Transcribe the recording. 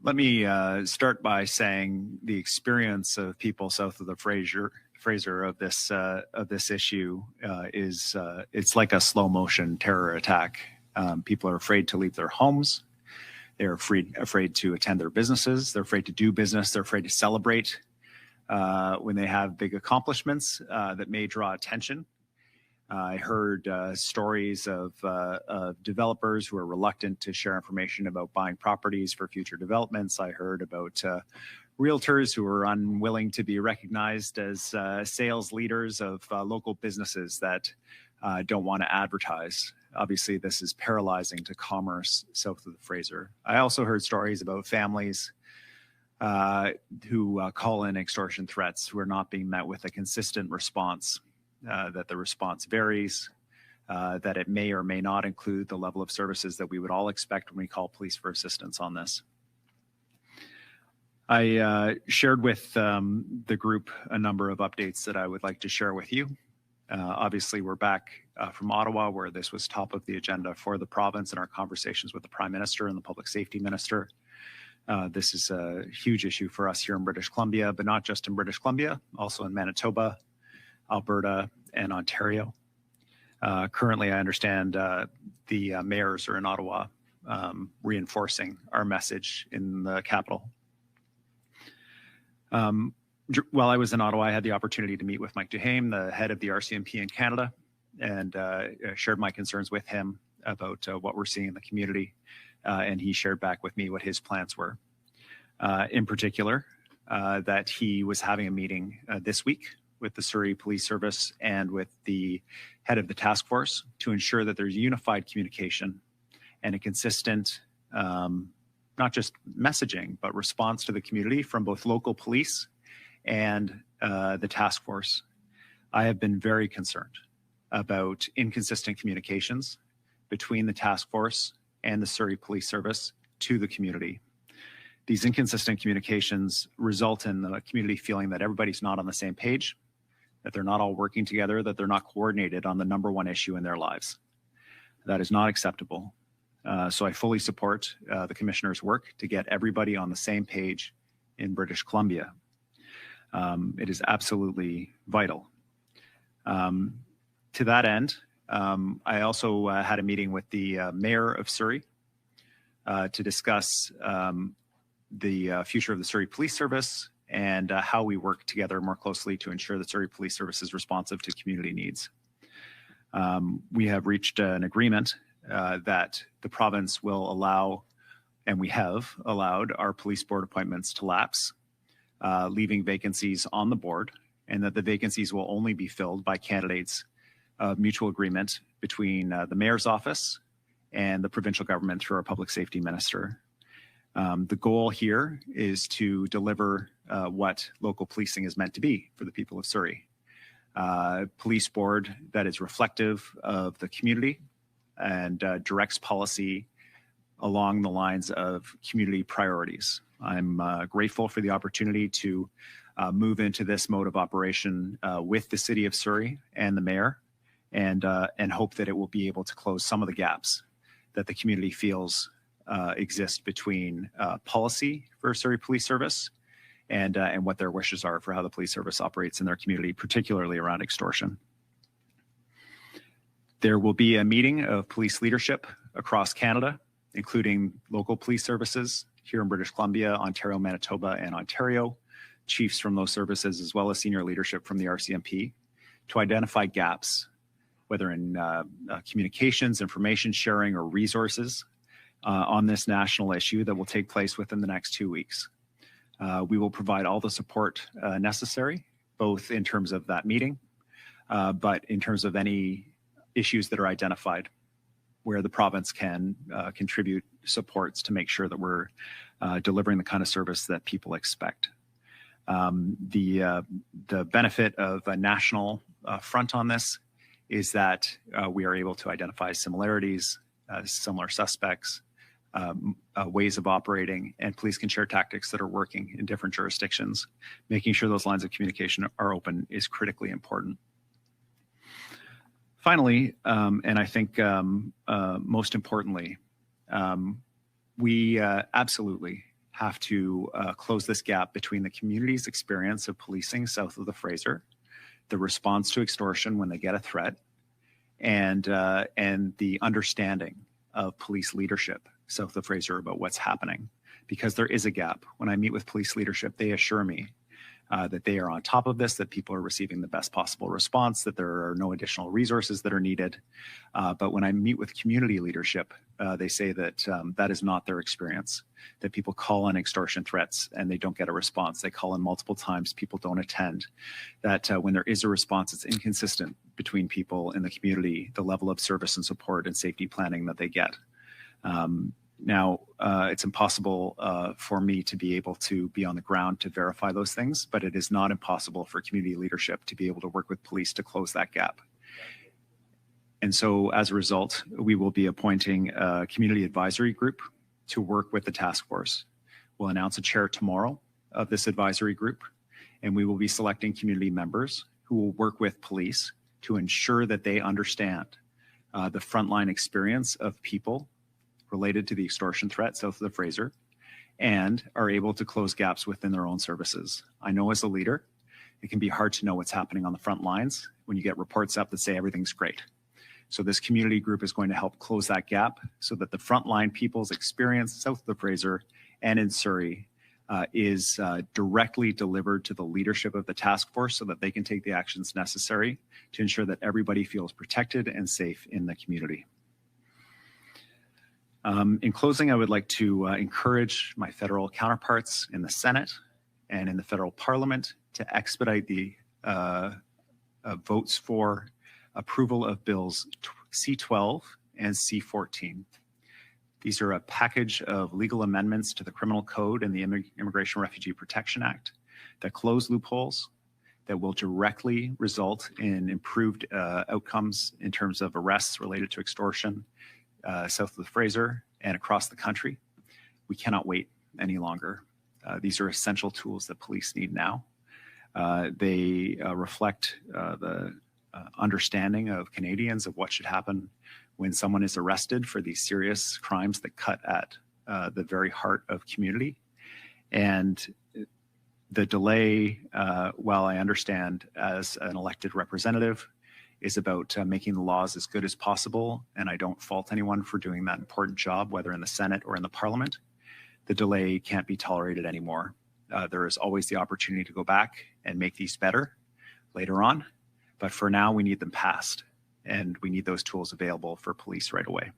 Let me start by saying the experience of people south of the Fraser of this issue is it's like a slow motion terror attack. People are afraid to leave their homes. They're afraid to attend their businesses. They're afraid to do business. They're afraid to celebrate when they have big accomplishments that may draw attention. I heard stories of developers who are reluctant to share information about buying properties for future developments. I heard about realtors who are unwilling to be recognized as sales leaders of local businesses that don't want to advertise. Obviously, this is paralyzing to commerce south of the Fraser. I also heard stories about families who call in extortion threats who are not being met with a consistent response. That the response varies, that it may or may not include the level of services that we would all expect when we call police for assistance on this. I shared with the group a number of updates that I would like to share with you. Obviously, we're back from Ottawa, where this was top of the agenda for the province in our conversations with the Prime Minister and the Public Safety Minister. This is a huge issue for us here in British Columbia, but not just in British Columbia, also in Manitoba, Alberta, and Ontario. Currently, I understand the mayors are in Ottawa reinforcing our message in the capital. While I was in Ottawa, I had the opportunity to meet with Mike Duhaime, the head of the RCMP in Canada, and shared my concerns with him about what we're seeing in the community. And he shared back with me what his plans were. In particular, that he was having a meeting this week with the Surrey Police Service and with the head of the task force to ensure that there's unified communication and a consistent, not just messaging, but response to the community from both local police and the task force. I have been very concerned about inconsistent communications between the task force and the Surrey Police Service to the community. These inconsistent communications result in the community feeling that everybody's not on the same page, that they're not all working together, that they're not coordinated on the number one issue in their lives. That is not acceptable. So I fully support the Commissioner's work to get everybody on the same page in British Columbia. It is absolutely vital. To that end, I also had a meeting with the Mayor of Surrey to discuss the future of the Surrey Police Service and how we work together more closely to ensure that Surrey Police Service is responsive to community needs. We have reached an agreement that the province will allow, and we have allowed, our police board appointments to lapse, leaving vacancies on the board, and that the vacancies will only be filled by candidates of mutual agreement between the Mayor's office and the provincial government through our Public Safety Minister. The goal here is to deliver what local policing is meant to be for the people of Surrey. Police board that is reflective of the community and directs policy along the lines of community priorities. I'm grateful for the opportunity to move into this mode of operation with the City of Surrey and the Mayor, and hope that it will be able to close some of the gaps that the community feels exist between policy for Surrey Police Service and what their wishes are for how the police service operates in their community, particularly around extortion. There will be a meeting of police leadership across Canada, including local police services here in British Columbia, Ontario, Manitoba, and Ontario, chiefs from those services, as well as senior leadership from the RCMP, to identify gaps, whether in communications, information sharing, or resources on this national issue that will take place within the next 2 weeks. We will provide all the support necessary, both in terms of that meeting, but in terms of any issues that are identified where the province can contribute supports to make sure that we're delivering the kind of service that people expect. The benefit of a national front on this is that we are able to identify similarities, similar suspects, ways of operating, and police can share tactics that are working in different jurisdictions. Making sure those lines of communication are open is critically important. Finally, and I think most importantly, we absolutely have to close this gap between the community's experience of policing south of the Fraser, the response to extortion when they get a threat, and the understanding of police leadership south of the Fraser about what's happening. Because there is a gap. When I meet with police leadership, they assure me that they are on top of this, that people are receiving the best possible response, that there are no additional resources that are needed. But when I meet with community leadership, they say that that is not their experience, that people call in extortion threats and they don't get a response. They call in multiple times, people don't attend, that when there is a response, it's inconsistent between people in the community, the level of service and support and safety planning that they get. Now, it's impossible for me to be able to be on the ground to verify those things, but it is not impossible for community leadership to be able to work with police to close that gap. And so as a result, we will be appointing a community advisory group to work with the task force. We'll announce a chair tomorrow of this advisory group, and we will be selecting community members who will work with police to ensure that they understand the frontline experience of people related to the extortion threat south of the Fraser and are able to close gaps within their own services. I know as a leader, it can be hard to know what's happening on the front lines when you get reports up that say everything's great. So this community group is going to help close that gap so that the frontline people's experience south of the Fraser and in Surrey is directly delivered to the leadership of the task force so that they can take the actions necessary to ensure that everybody feels protected and safe in the community. In closing, I would like to encourage my federal counterparts in the Senate and in the federal Parliament to expedite the votes for approval of bills C-12 and C-14. These are a package of legal amendments to the Criminal Code and the Immigration Refugee Protection Act that close loopholes, that will directly result in improved outcomes in terms of arrests related to extortion, south of the Fraser and across the country. We cannot wait any longer. These are essential tools that police need now. They reflect the understanding of Canadians of what should happen when someone is arrested for these serious crimes that cut at the very heart of community. And the delay, while I understand as an elected representative, is about making the laws as good as possible, and I don't fault anyone for doing that important job, whether in the Senate or in the Parliament. The delay can't be tolerated anymore. There is always the opportunity to go back and make these better later on, but for now we need them passed, and we need those tools available for police right away.